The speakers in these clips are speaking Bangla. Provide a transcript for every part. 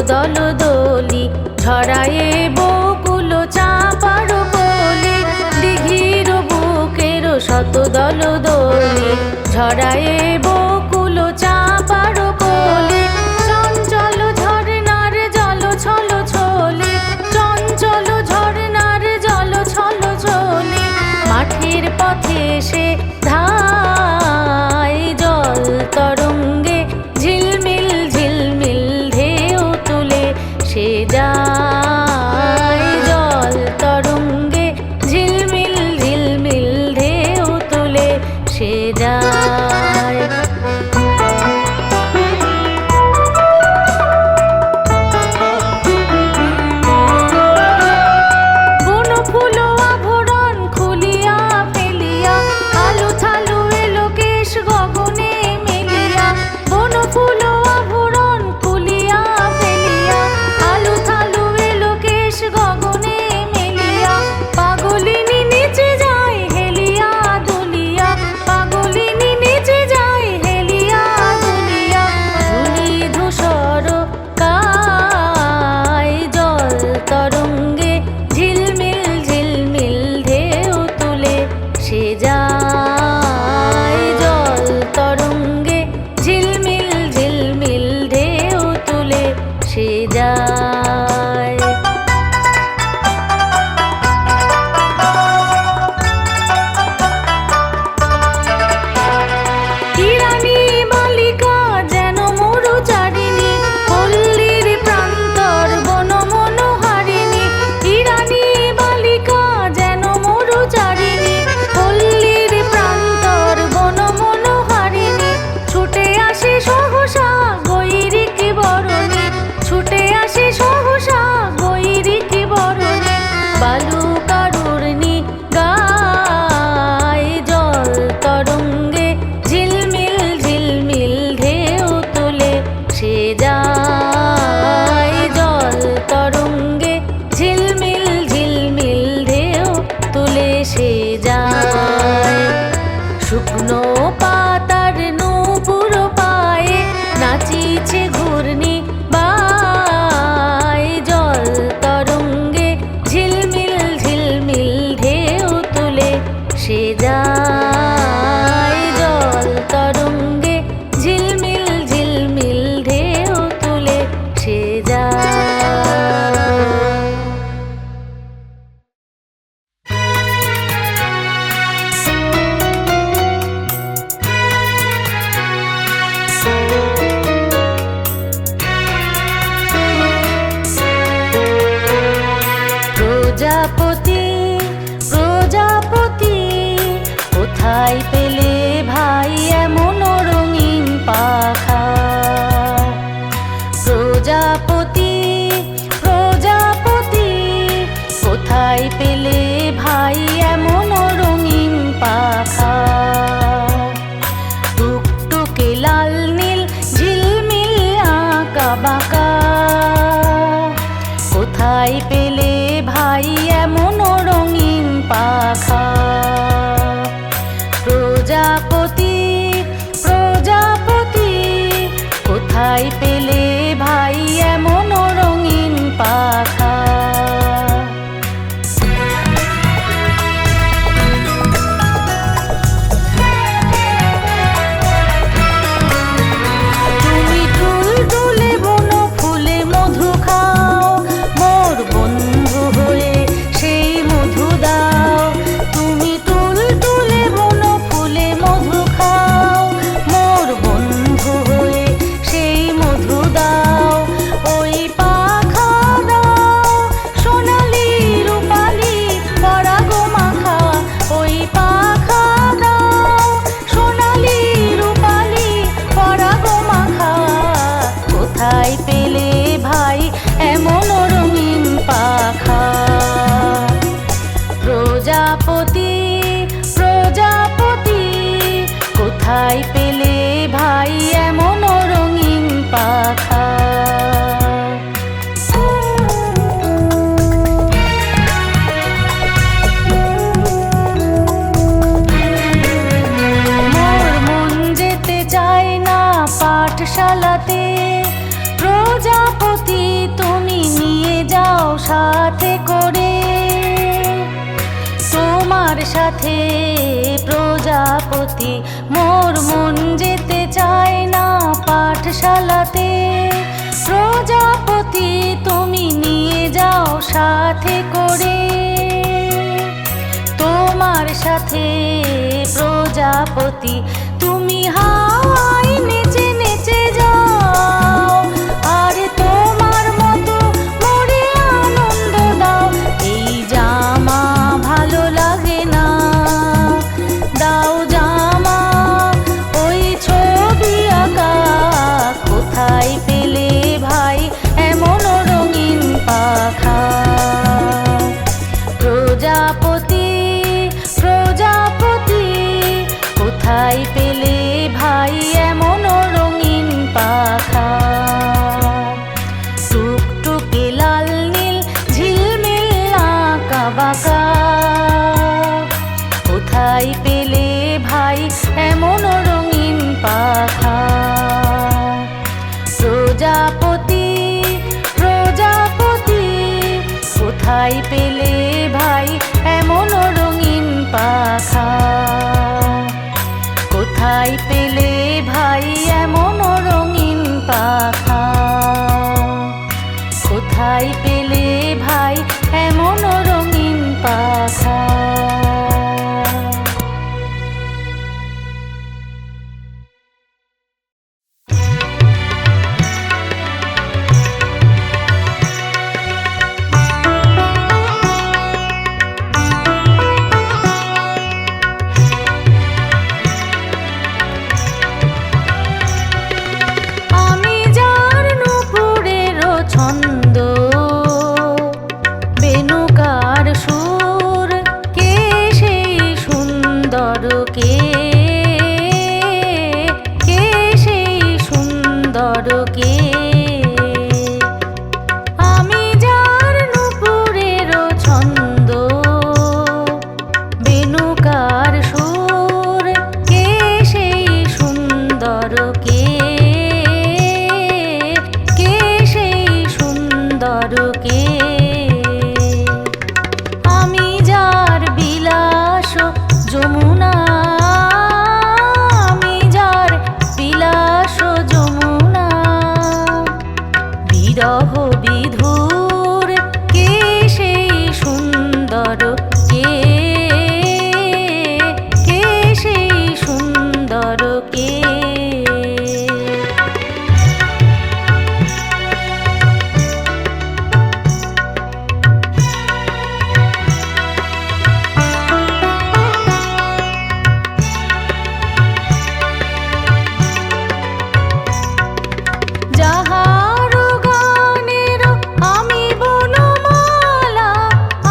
দল দলি ঝরায়ে বকুল চাপার কলি দিঘির বুকের শত দল দলি ঝরায়ে বকুল চাপার কলি চঞ্চল ঝরনার জল ছল ছলি চঞ্চল ঝরনার জল ছল ছলি মাঠের পথে সে ধায় জল তরঙ্গে ঝিলমিল ঝিলমিল ঢেউ তুলে সে যায় জল তরঙ্গে ঝিলমিল ঝিলমিল ঢেউ তুলে সে যায়। শুকনো পাতার নূপুর পায়ে নাচিছে ঘূর্ণি বায় জল তরঙ্গে ঝিলমিল ঝিলমিল ঢেউ তুলে সে যায় জল তরঙ্গে ঝিলমিল ঝিলমিল ঢেউ তুলে সে যায়। প্রজাপতি প্রজাপতি কোথায় পেলে ভাই এমন রঙিন পাখা প্রজাপতি প্রজাপতি কোথায় পেলে ভাই এমন রঙিন পাখা টুকটুকে লাল নীল ঝিলমিল আঁকা বাঁকা কোথায় পেলে ভাই এমন রঙিন পাখা প্রজাপতি প্রজাপতি কোথায় পেলে ভাই এমন রঙিন পাখা। তুমি টুলটুলে বন ফুলে মধু খাও মোর বন্ধু হয়ে সেই মধু দাও তুমি সাথে প্রজাপতি, মোর মন যেতে চায় না পাঠশালাতে। প্রজাপতি তুমি নিয়ে যাও সাথে করে, তোমার সাথে প্রজাপতি তুমি হাওয়ায় নেচে নেচে যাও। আর তোমার মতো মোরে আনন্দ দাও, এই জামা ভালো লাগে না, দাও জামা ওই ছবি আঁকা। কোথায় পেলে ভাই এমন রঙিন পাখা? প্রজাপতি প্রজাপতি কোথায় পেলে ভাই এমন রঙিন পাখা? টুকটুকে লাল নীল ঝিলমিল আঁকা বাঁকা, কোথায় পেলে ভাই এমন রঙিন পাখা? প্রজাপতি প্রজাপতি কোথায় পেলে ভাই এমন রঙিন পাখা? কোথায় পেলে ভাই এমন রঙিন পাখা? কোথায় পেলে ভাই এমন রঙিন পাখা? আমি যার নূপুরেরও ছন্দ, বেণুকার সুর, কে সেই সুন্দর, কে সেই সুন্দর, কে? আমি যার নূপুরেরও ছন্দ, বেণুকার সুর, কে সেই সুন্দর, কে সেই সুন্দর, কে? আমি যার বিলাস যমুনা, আমি যার বিলাস যমুনা, বিরহ বিধুর, কে সেই সুন্দর, কে সেই সুন্দর, কে? যাহার গানের আমি বনমালা,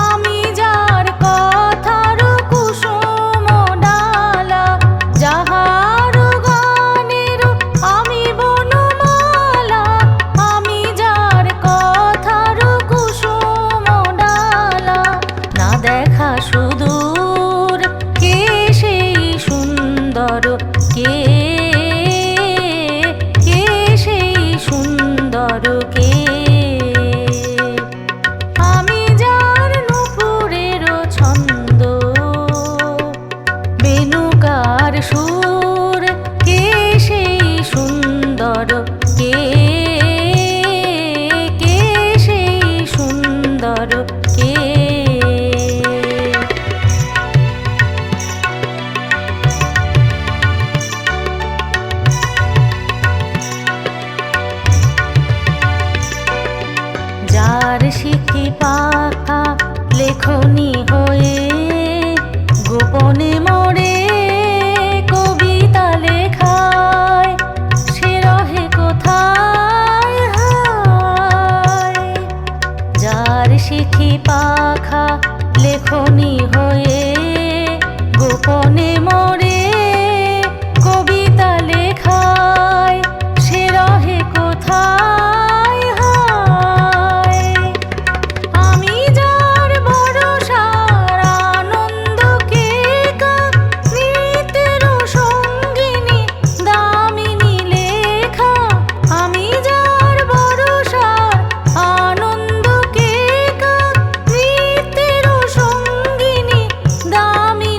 আমি যার কথার কুসুম ডালা। যাহার গানের আমি বনমালা, আমি যার কথার কুসুম ডালা। না দেখা সুদূর, কে সেই সুন্দর, কে সেই সুন্দর, কে? আমি যার নূপুরেরও ছন্দ, বেণুকার সুর, কে সেই সুন্দর, কে সেই সুন্দর, কে? যার শিখি পাখা লেখনি হয়ে, গোপনে মরে কবিতা লেখায়, সে রহে কোথায় হায়? যার শিখি পাখা লেখনি হয়ে, গোপনে মরে কবিতা লেখায়, সে রহে কোথায় হায়? আমি যার ভরসার আনন্দকে কা, নৃত্যের সঙ্গিনী দামিনী লেখা। আমি যার ভরসার আনন্দকে কা, নৃত্যের সঙ্গিনী দামিনী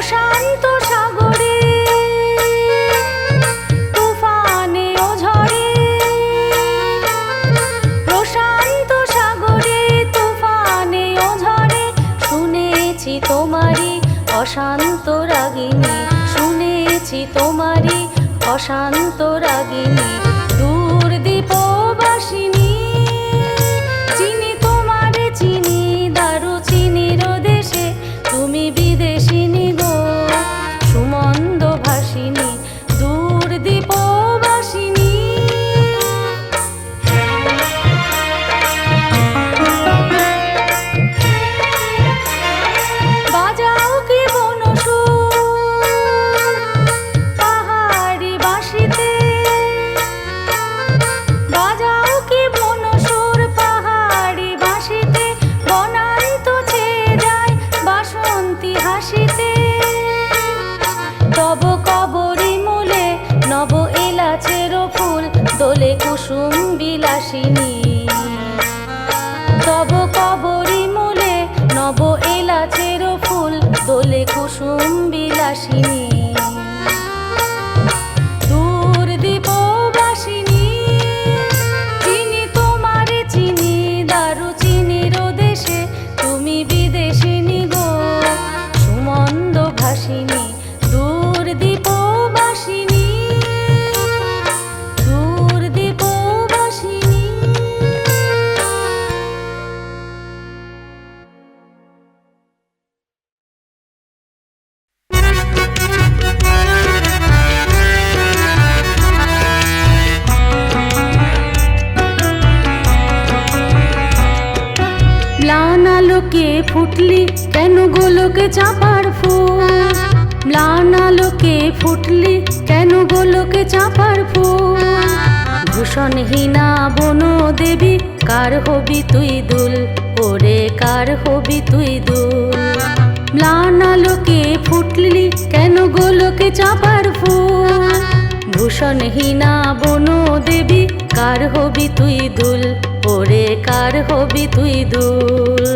প্রশান্ত তোমারি অশান্ত রাগিনী, শুনেছি তোমারি অশান্ত রাগিনী। দূর দীপবাসিনী চিনি তোমারে চিনি, দারুচিনির দেশে তুমি বিদেশিনী গো সুমন্দ ভাসিনী। দূর দীপবাসিনী বাজাও কি বনসুর পাহাড়ি বাঁশিতে, বাজাও কি বনসুর পাহাড়ি বাঁশিতে, বনান্ত ছেয়ে যায় বাসন্তী হাসিতে। তব কবরী মূলে নব এলাচের ফুল দোলে কুসুম বিলাসিনী। তব কবরী মূলে নব এলাচের ফুল দোলে কুসুম বিলাসিনী। দূর দীপবাসিনী চিনি তোমারে চিনি, দারুচিনির দেশে তুমি বিদেশিনী গো সুমন্দ ভাসিনী। দূর দীপবাসিনী, দূর দীপবাসিনী। ম্লান আলোকে ফুটলি কেন গোলকে চাপার ফুল, ম্লান আলোকে ফুটলি কেন গোলকে চাপার ফুল। ভূষণহীনা বন দেবী কার হবি তুই দুল, ওরে কার হবি তুই দুল। ম্লান আলোকে ফুটলি কেন গোলকে চাপার ফুল, ভূষণহীনা বন দেবী কার হবি তুই দুল, ওরে কার হবি তুই দুল।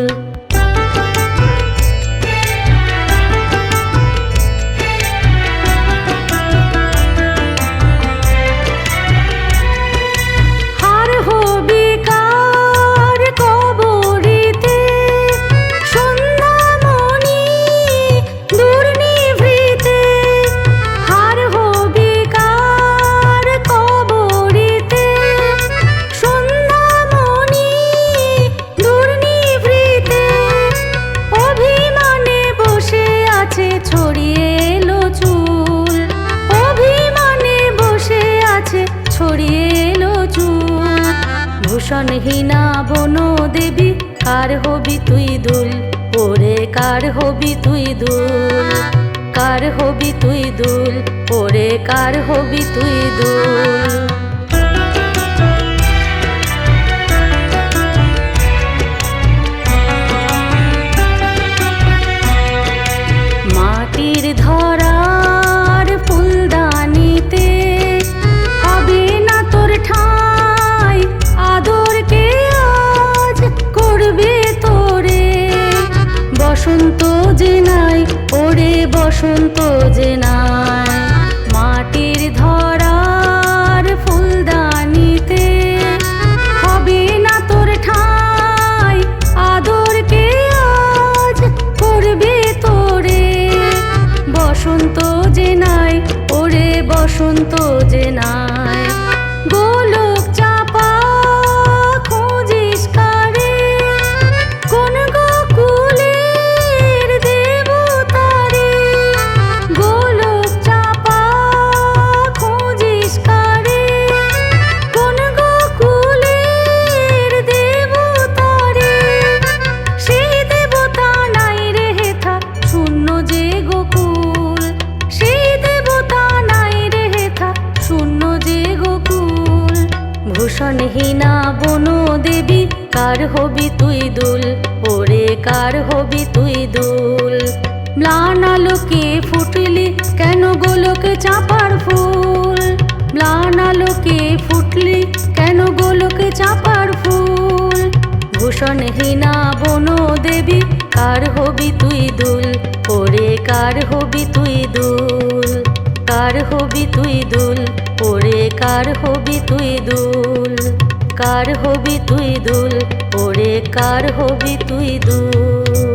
হার হবি কার কবরীতে সন্ধ্যামণি দূর নিভৃতে, হার হবি কার কবরীতে সন্ধ্যামণি দূর নিভৃতে। অভিমানে বসে আছে ছড়িয়ে এলো চুল, অভিমানে বসে আছে ছড়িয়ে এলো চুল। ভূষণহীনা বন দেবী কার হবি তুই দুল, ওরে কার হবি তুই দুল, কার হবি তুই দুল, ওরে কার হবি তুই দুল। মাটির ধরার ফুলদানিতে হবে না তোর ঠাঁই, আদরকে আজ করবে তোরে বসন্ত যে নাই, ওরে বসন্ত যে নাই। মাটির ধরার ফুলদানিতে হবে না তোর ঠাঁই, আদরকে আজ করবে তোরে বসন্ত যে নাই, ওরে বসন্ত যে নাই। গোলক চাপা খুঁজিস কারে কোন গোকুলের দেবতারে, গোলক চাপা খুঁজিস কারে কোন গোকুলের দেবতারে। সেই দেবতা নাই রে হেথা শূন্য যে গোকুল, সেই দেবতা নাই রে হেথা শূন্য যে গোকুল। ভূষণহীনা বন দেবী কার হবি তুই দুল, ওরে কার হবি তুই দুল। ম্লান আলোকে ফুটলি কেন গোলকে চাপার ফুল, ম্লান আলোকে ফুটলি কেন গোলকে চাপার ফুল। ভূষণহীনা বন দেবী কার হবি তুই দুল, ওরে কার হবি তুই দুল, কার হবি তুই দুল, ওরে কার হবি তুই দুল, কার হবি তুই দুল, ওরে কার হবি তুই দুল।